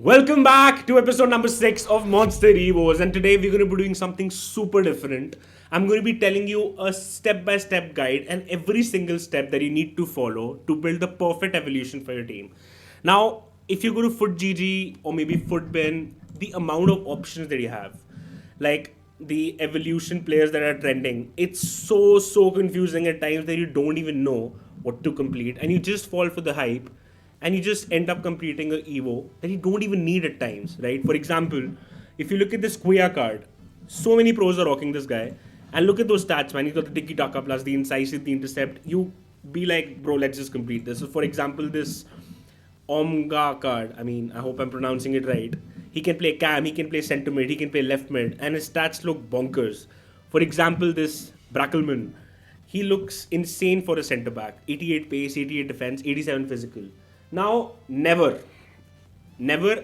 Welcome back to episode number 6 of Monster EVOs, and today we're going to be doing something super different. I'm going to be telling you a step by step guide and every single step that you need to follow to build the perfect evolution for your team. Now, if you go to FootGG or maybe FootBin, the amount of options that you have, like the evolution players that are trending, it's so confusing at times that you don't even know what to complete and you just fall for the hype and you just end up completing an Evo that you don't even need at times, right? For example, if you look at this Kuya card, so many pros are rocking this guy, and look at those stats, man. You got the Tiki Taka plus the incisive, the intercept. You be like, bro, let's just complete this. So, for example, this Omga card, I mean, I hope I'm pronouncing it right. He can play cam, he can play centre mid, he can play left mid, and his stats look bonkers. For example, this Brackelman, he looks insane for a centre back. 88 pace, 88 defense, 87 physical. Now, never ever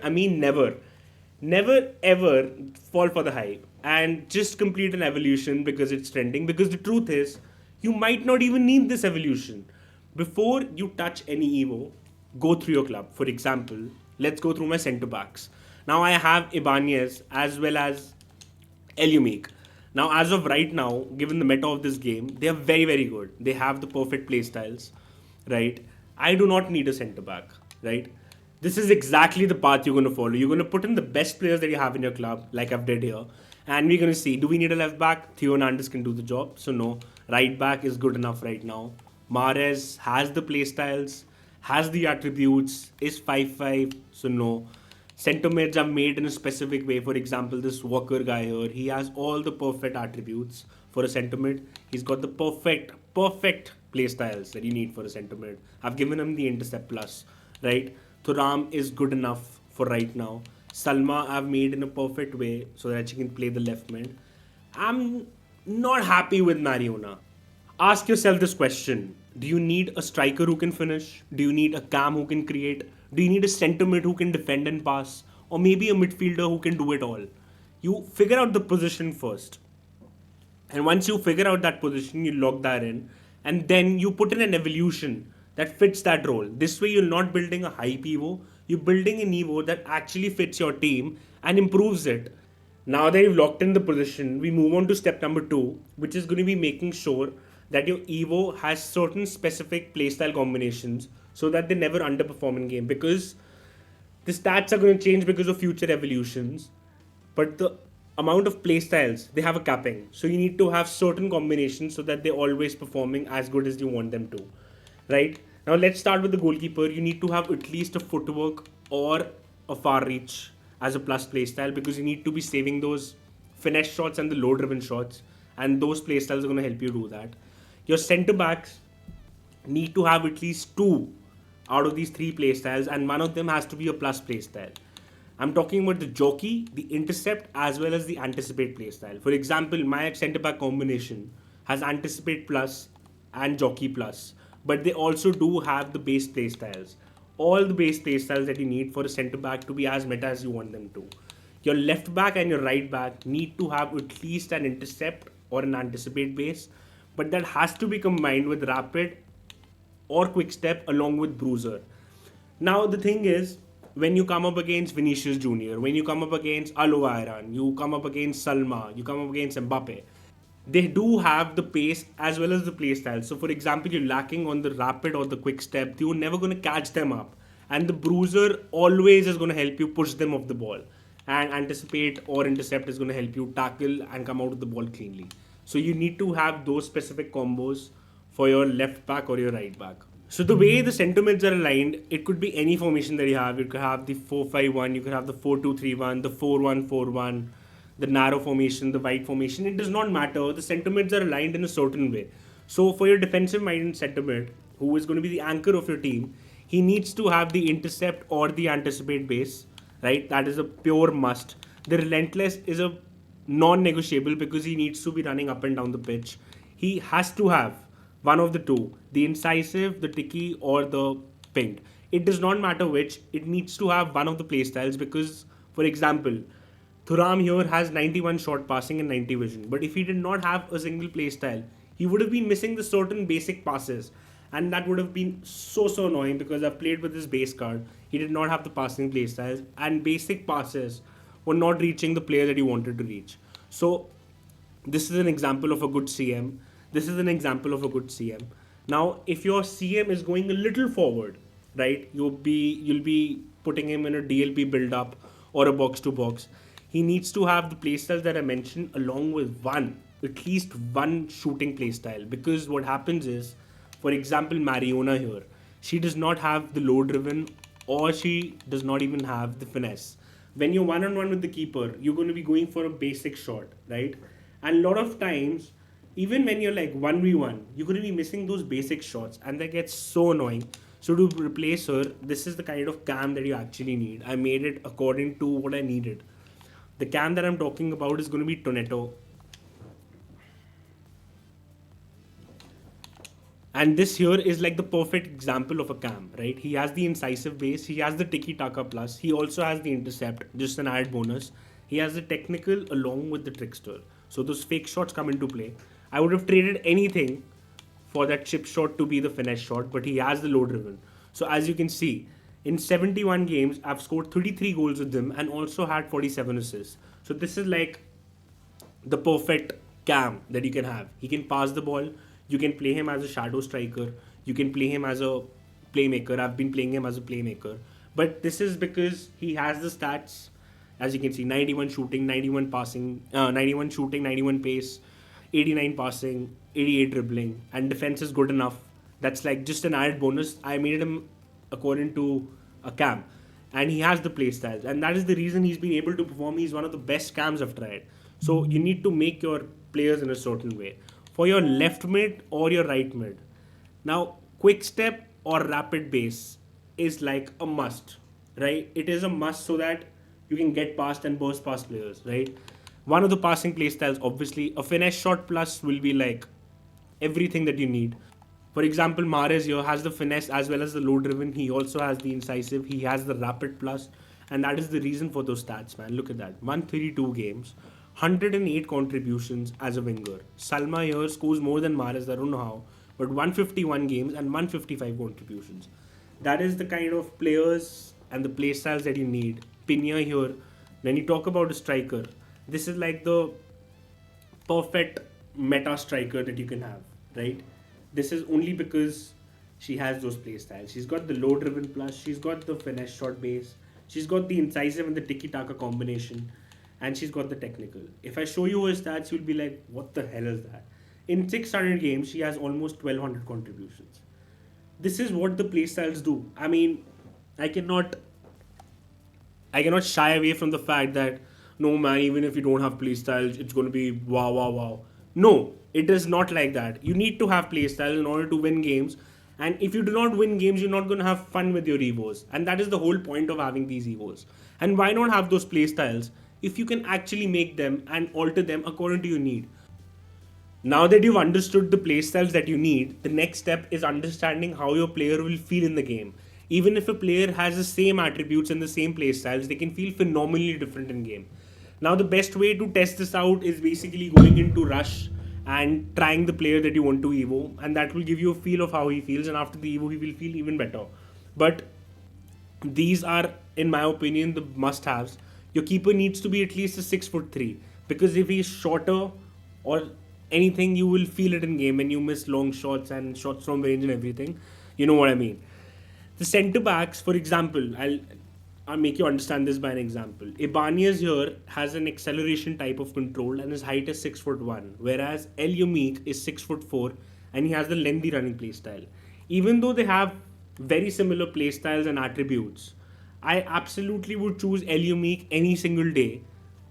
fall for the hype and just complete an evolution because it's trending. Because the truth is, you might not even need this evolution. Before you touch any Evo, go through your club. For example, let's go through my centre backs. Now I have Ibanez as well as Elumik. Now, as of right now, given the meta of this game, they are very good. They have the perfect playstyles, right? I do not need a centre back, right? This is exactly the path you're going to follow. You're going to put in the best players that you have in your club, like I've did here, and we're going to see, do we need a left back? Theo Hernandez can do the job, so no. Right back is good enough right now. Mahrez has the playstyles, has the attributes, is 5-5, so no. Centre mids are made in a specific way. For example, this Walker guy here, he has all the perfect attributes for a centre mid. He's got the perfect play styles that you need for a centre mid. I've given him the intercept plus, right? Thuram is good enough for right now. Salma I've made in a perfect way so that she can play the left mid. I'm not happy with Mariona. Ask yourself this question. Do you need a striker who can finish? Do you need a cam who can create? Do you need a centre mid who can defend and pass? Or maybe a midfielder who can do it all? You figure out the position first. And once you figure out that position, you lock that in. And then you put in an evolution that fits that role. This way, you're not building a hype Evo. You're building an Evo that actually fits your team and improves it. Now that you've locked in the position, we move on to step number 2, which is going to be making sure that your Evo has certain specific playstyle combinations so that they never underperform in game, because the stats are going to change because of future evolutions, but the amount of playstyles, they have a capping. So you need to have certain combinations so that they're always performing as good as you want them to, right? Now let's start with the goalkeeper. You need to have at least a footwork or a far reach as a plus playstyle, because you need to be saving those finesse shots and the low driven shots, and those playstyles are going to help you do that. Your centre backs need to have at least 2 out of these 3 playstyles, and one of them has to be a plus playstyle. I'm talking about the jockey, the intercept, as well as the anticipate playstyle. For example, my centre back combination has anticipate plus and jockey plus, but they also do have the base playstyles. All the base playstyles that you need for a centre back to be as meta as you want them to. Your left back and your right back need to have at least an intercept or an anticipate base, but that has to be combined with rapid or quick step along with bruiser. Now the thing is, when you come up against Vinicius Jr., when you come up against Iran, you come up against Salma, you come up against Mbappe, they do have the pace as well as the play style. So for example, you're lacking on the rapid or the quick step, you're never going to catch them up. And the bruiser always is going to help you push them off the ball. And anticipate or intercept is going to help you tackle and come out of the ball cleanly. So you need to have those specific combos for your left back or your right back. So the way the centre mids are aligned, it could be any formation that you have. You could have the 4-5-1, you could have the 4-2-3-1, the 4-1-4-1, the narrow formation, the wide formation. It does not matter. The centre mids are aligned in a certain way. So for your defensive minded centre mid, who is going to be the anchor of your team, he needs to have the intercept or the anticipate base, right? That is a pure must. The relentless is a non-negotiable because he needs to be running up and down the pitch. He has to have one of the two, the incisive, the ticky, or the pinged. It does not matter which, it needs to have one of the playstyles because, for example, Thuram here has 91 short passing and 90 vision. But if he did not have a single playstyle, he would have been missing the certain basic passes. And that would have been so annoying because I've played with his base card. He did not have the passing playstyles, and basic passes were not reaching the player that he wanted to reach. So this is an example of a good CM. This is an example of a good CM. Now, if your CM is going a little forward, right, you'll be putting him in a DLP build up or a box to box. He needs to have the playstyles that I mentioned along with at least one shooting playstyle. Because what happens is, for example, Mariona here, she does not have the low driven, or she does not even have the finesse. When you're one on one with the keeper, you're going to be going for a basic shot, right? And a lot of times, even when you're like 1v1, you're going to be missing those basic shots, and that gets so annoying. So, to replace her, this is the kind of cam that you actually need. I made it according to what I needed. The cam that I'm talking about is going to be Toneto. And this here is like the perfect example of a cam, right? He has the incisive base, he has the tiki taka plus, he also has the intercept, just an added bonus. He has the technical along with the trickster. So those fake shots come into play. I would have traded anything for that chip shot to be the finesse shot, but he has the low driven. So as you can see, in 71 games, I've scored 33 goals with him and also had 47 assists. So this is like the perfect cam that you can have. He can pass the ball. You can play him as a shadow striker. You can play him as a playmaker. I've been playing him as a playmaker. But this is because he has the stats. As you can see, 91 shooting, 91 passing, 91 shooting, 91 pace, 89 passing, 88 dribbling, and defense is good enough. That's like just an added bonus. I made him according to a cam, and he has the play styles, and that is the reason he's been able to perform. He's one of the best cams I've tried. So you need to make your players in a certain way for your left mid or your right mid. Now, quick step or rapid base is like a must, right? It is a must so that you can get past and burst past players, right? One of the passing play styles, obviously, a finesse shot plus will be like everything that you need. For example, Mahrez here has the finesse as well as the low driven. He also has the incisive. He has the rapid plus, and that is the reason for those stats, man. Look at that: 132 games, 108 contributions as a winger. Salma here scores more than Mahrez. I don't know how, but 151 games and 155 contributions. That is the kind of players and the play styles that you need. Pinya here, when you talk about a striker, this is like the perfect meta striker that you can have, right? This is only because she has those play styles. She's got the low driven plus, she's got the finesse shot base, she's got the incisive and the tiki taka combination, and she's got the technical. If I show you her stats, you'll be like, what the hell is that? In 600 games, she has almost 1200 contributions. This is what the playstyles do. I mean, I cannot I cannot shy away from the fact that no man, even if you don't have playstyles, it's going to be wow, wow, wow. No, it is not like that. You need to have playstyles in order to win games. And if you do not win games, you're not going to have fun with your EVOs. And that is the whole point of having these EVOs. And why not have those playstyles if you can actually make them and alter them according to your need? Now that you've understood the playstyles that you need, the next step is understanding how your player will feel in the game. Even if a player has the same attributes and the same playstyles, they can feel phenomenally different in game. Now, the best way to test this out is basically going into Rush and trying the player that you want to Evo, and that will give you a feel of how he feels. And after the Evo, he will feel even better. But these are, in my opinion, the must-haves. Your keeper needs to be at least a 6'3", because if he's shorter or anything, you will feel it in game when you miss long shots and shots from range and everything. You know what I mean. The centre backs, for example, I'll make you understand this by an example. Ibanez here has an acceleration type of control and his height is 6'1", whereas El Yumik is 6'4", and he has the lengthy running play style. Even though they have very similar play styles and attributes, I absolutely would choose El Yumik any single day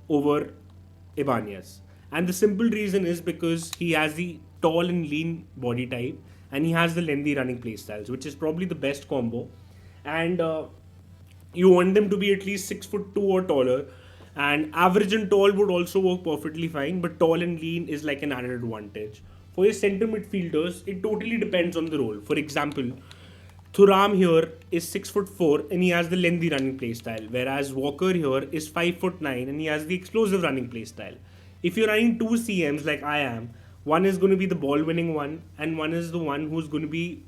over Ibanez. And the simple reason is because he has the tall and lean body type and he has the lengthy running play styles, which is probably the best combo. And you want them to be at least 6'2" or taller. And average and tall would also work perfectly fine, but tall and lean is like an added advantage. For your centre midfielders, it totally depends on the role. For example, Thuram here is 6'4" and he has the lengthy running play style, whereas Walker here is 5'9" and he has the explosive running play style. If you're running two CMs like I am, one is going to be the ball winning one, and one is the one who's going to be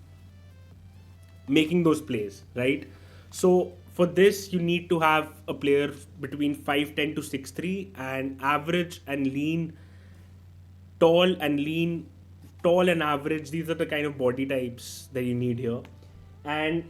making those plays, right? So for this, you need to have a player between 5'10" to 6'3", and average and lean, tall and lean, tall and average. These are the kind of body types that you need here. And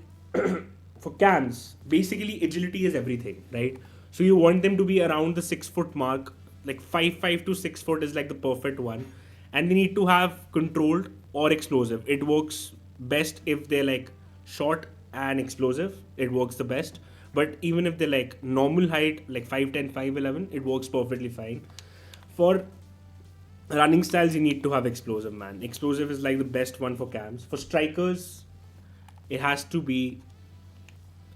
for cams, basically agility is everything, right? So you want them to be around the 6 foot mark, like 5'5" to 6 foot is like the perfect one. And they need to have controlled or explosive. It works best if they're like short and explosive. It works the best. But even if they're like normal height, like 5'10", 5'11", it works perfectly fine. For running styles, you need to have explosive, man. Explosive is like the best one for cams. For strikers, it has to be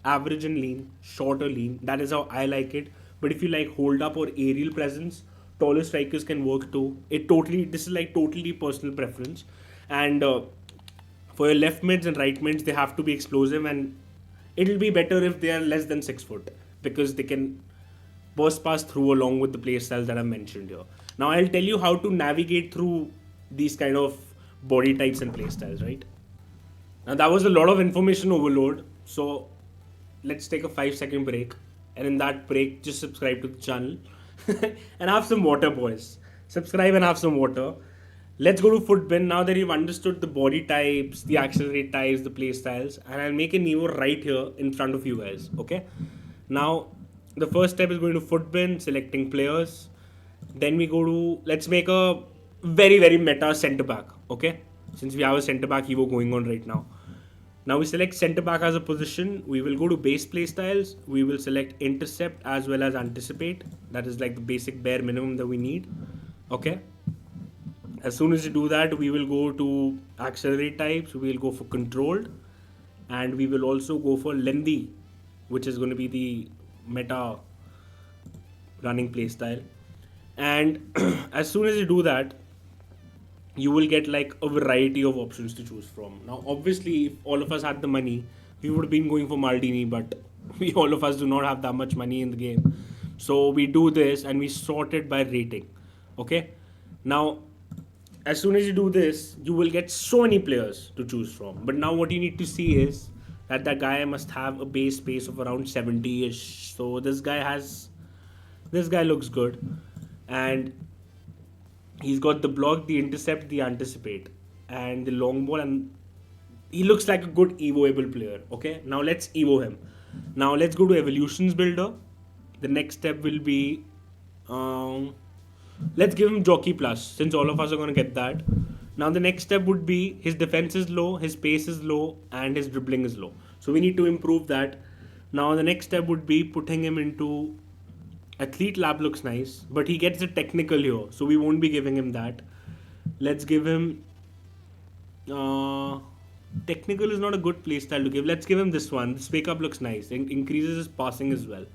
average and lean, short or lean. That is how I like it. But if you like hold up or aerial presence, taller strikers can work too. This is like totally personal preference. And for your left mids and right mids, they have to be explosive, and it'll be better if they are less than 6 foot, because they can burst pass through along with the play styles that I mentioned here. Now I'll tell you how to navigate through these kind of body types and play styles, right? Now that was a lot of information overload. So let's take a 5 second break. And in that break, just subscribe to the channel and have some water, boys. Subscribe and have some water. Let's go to footbin. Now that you've understood the body types, the accelerate types, the play styles, and I'll make an EVO right here in front of you guys. Okay. Now the first step is going to footbin, selecting players. Then we go to, let's make a very, very meta center back. Okay. Since we have a center back EVO going on right now. Now we select center back as a position. We will go to base play styles. We will select intercept as well as anticipate. That is like the basic bare minimum that we need. Okay. As soon as you do that, we will go to accelerate types. We will go for controlled. And we will also go for lengthy, which is going to be the meta running play style. And as soon as you do that, you will get like a variety of options to choose from. Now, obviously, if all of us had the money, we would have been going for Maldini, but we all of us do not have that much money in the game. So we do this and we sort it by rating. Okay. Now, as soon as you do this, you will get so many players to choose from. But now what you need to see is that that guy must have a base pace of around 70-ish. So this guy looks good. And he's got the block, the intercept, the anticipate, and the long ball, and he looks like a good evoable player. Okay, now let's evo him. Now let's go to evolutions builder. The next step will be, let's give him jockey plus, since all of us are going to get that. Now the next step would be his defense is low, his pace is low, and his dribbling is low. So we need to improve that. Now the next step would be putting him into athlete lab. Looks nice, but he gets a technical here, so we won't be giving him that. Let's give him technical is not a good playstyle to give. Let's give him this one. This wake up looks nice. It increases his passing as well.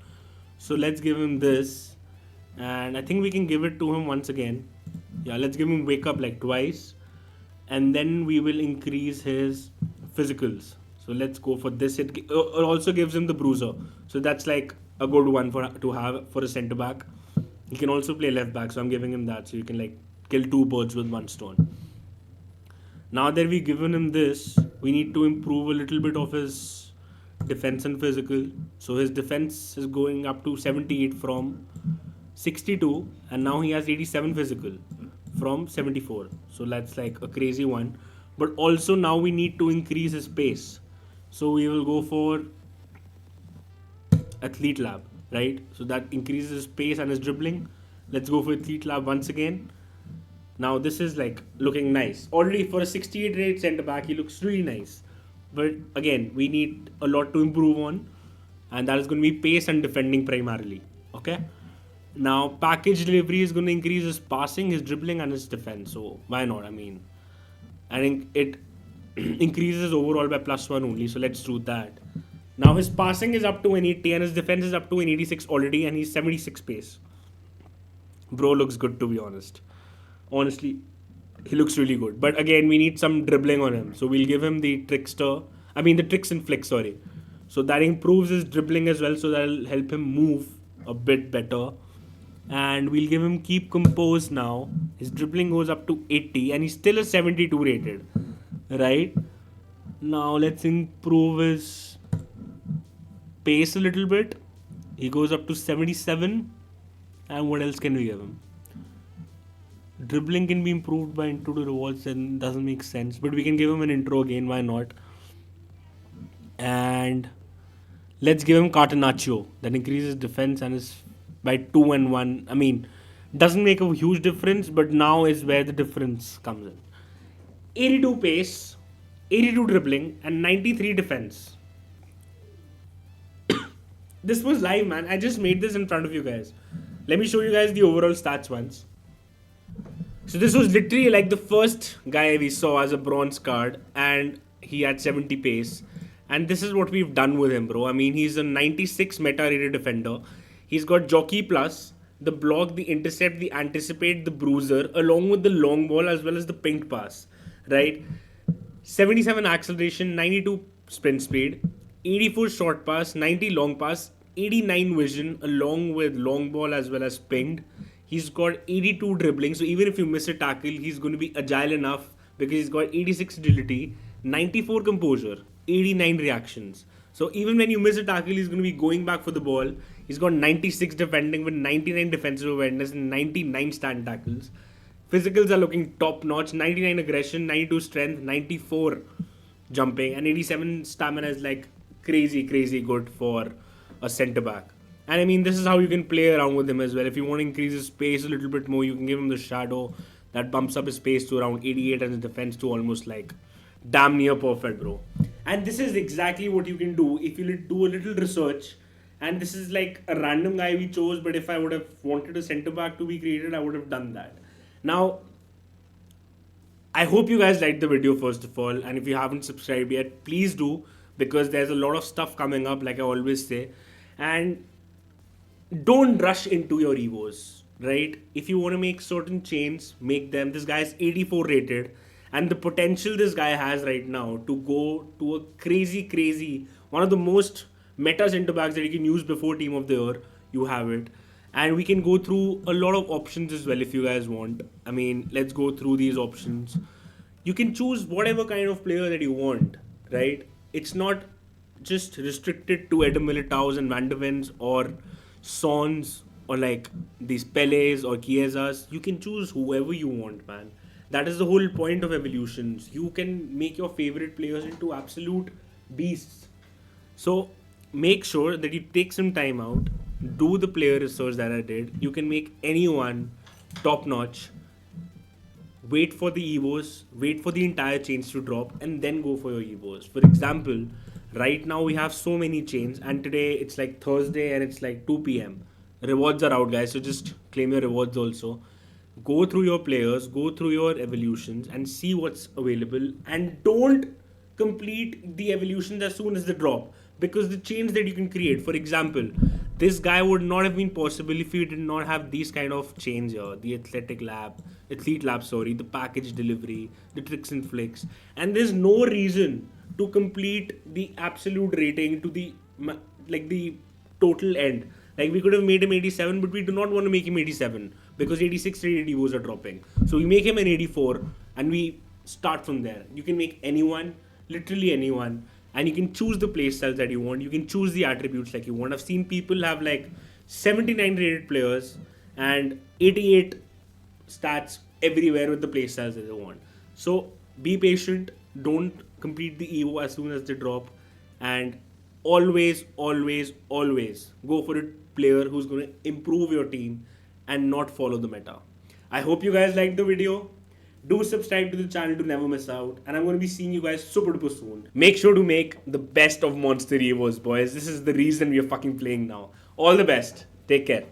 So let's give him this, and I think we can give it to him once again. Yeah, let's give him wake up like twice, and then we will increase his physicals. So let's go for this. It also gives him the bruiser, so that's like a good one to have for a centre back. He can also play left back, so I'm giving him that, so you can like kill two birds with one stone. Now that we've given him this, we need to improve a little bit of his defense and physical. So his defense is going up to 78 from 62, and now he has 87 physical from 74. So that's like a crazy one. But also now we need to increase his pace. So we will go for athlete lab, right? So that increases his pace and his dribbling. Let's go for athlete lab once again. Now this is like looking nice. Already for a 68 rate centre back, he looks really nice. But again, we need a lot to improve on, and that is going to be pace and defending primarily. Okay. Now package delivery is going to increase his passing, his dribbling, and his defense. So why not? I mean, I think it increases overall by +1 only. So let's do that. Now his passing is up to an 80 and his defense is up to an 86 already, and he's 76 pace. Bro looks good, to be honest. Honestly, he looks really good. But again, we need some dribbling on him. So we'll give him the the tricks and flicks, sorry. So that improves his dribbling as well. So that'll help him move a bit better. And we'll give him keep composed now. His dribbling goes up to 80 and he's still a 72 rated. Right? Now let's improve his pace a little bit. He goes up to 77. And what else can we give him? Dribbling can be improved by intro to rewards and doesn't make sense. But we can give him an intro again, why not? And let's give him Catenaccio. That increases defense and is by 2 and 1. I mean, doesn't make a huge difference, but now is where the difference comes in. 82 pace, 82 dribbling, and 93 defense. This was live, man. I just made this in front of you guys. Let me show you guys the overall stats once. So this was literally like the first guy we saw as a bronze card, and he had 70 pace. And this is what we've done with him, bro. I mean, he's a 96 meta rated defender. He's got Jockey Plus, the block, the intercept, the anticipate, the bruiser, along with the long ball as well as the pink pass, right? 77 acceleration, 92 sprint speed, 84 short pass, 90 long pass, 89 vision, along with long ball as well as pinged. He's got 82 dribbling, so even if you miss a tackle, he's going to be agile enough because he's got 86 agility, 94 composure, 89 reactions. So even when you miss a tackle, he's going to be going back for the ball. He's got 96 defending with 99 defensive awareness and 99 stand tackles. Physicals are looking top notch. 99 aggression, 92 strength, 94 jumping, and 87 stamina is like crazy good for a centre back. And I mean, this is how you can play around with him as well. If you want to increase his pace a little bit more, you can give him the shadow that bumps up his pace to around 88 and his defense to almost like damn near perfect, bro. And this is exactly what you can do if you do a little research. And this is like a random guy we chose, but if I would have wanted a centre back to be created, I would have done that. Now, I hope you guys liked the video first of all, and if you haven't subscribed yet, please do, because there's a lot of stuff coming up, like I always say. And don't rush into your EVOs, right? If you want to make certain chains, make them. This guy is 84 rated, and the potential this guy has right now to go to a crazy, one of the most meta center backs that you can use before Team of the Year, you have it. And we can go through a lot of options as well if you guys want. I mean, let's go through these options. You can choose whatever kind of player that you want, right? It's not just restricted to Adam Militao's and Van de Ven's or Sons or like these Pelés or Chiesas. You can choose whoever you want, man. That is the whole point of evolutions. You can make your favorite players into absolute beasts. So make sure that you take some time out, do the player research that I did. You can make anyone top notch. Wait for the EVOs, wait for the entire chains to drop, and then go for your EVOs. For example, right now we have so many chains, and today it's like Thursday and it's like 2 p.m. Rewards are out, guys, so just claim your rewards also. Go through your players, go through your evolutions, and see what's available. And don't complete the evolutions as soon as they drop, because the chains that you can create, for example, this guy would not have been possible if you did not have these kind of chains here: the athlete lab, sorry, the package delivery, the tricks and flicks. And there's no reason to complete the absolute rating to the like the total end. Like, we could have made him 87, but we do not want to make him 87 because 86 rated EVOs are dropping. So we make him an 84 and we start from there. You can make anyone, literally anyone, and you can choose the playstyles that you want. You can choose the attributes like you want. I've seen people have like 79 rated players and 88 stats everywhere with the playstyles that they want. So be patient. Don't complete the EVO as soon as they drop, and always go for a player who's going to improve your team and not follow the meta. I hope you guys liked the video. Do subscribe to the channel to never miss out, and I'm going to be seeing you guys super duper soon. Make sure to make the best of Monster EVOs, boys. This is the reason we are fucking playing now. All the best. Take care.